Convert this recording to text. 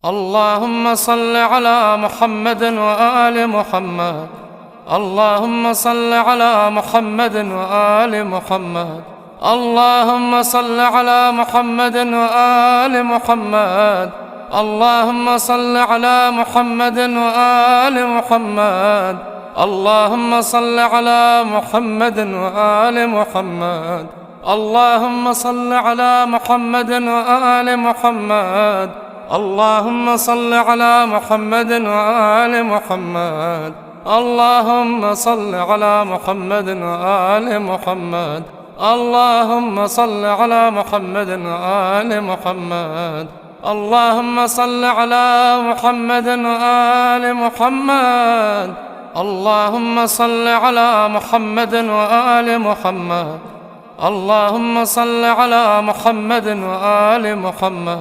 اللهم صل على محمد وآل محمد. اللهم صل على محمد وآل محمد. اللهم صل على محمد وآل محمد. اللهم صل على محمد وآل محمد. اللهم صل على محمد وآل محمد. اللهم صل على محمد وآل محمد. اللهم صل على محمد وآل محمد. اللهم صل على محمد وآل محمد. اللهم صل على محمد وآل محمد. اللهم صل على محمد وآل محمد. اللهم صل على محمد وآل محمد. اللهم صل على محمد وآل محمد.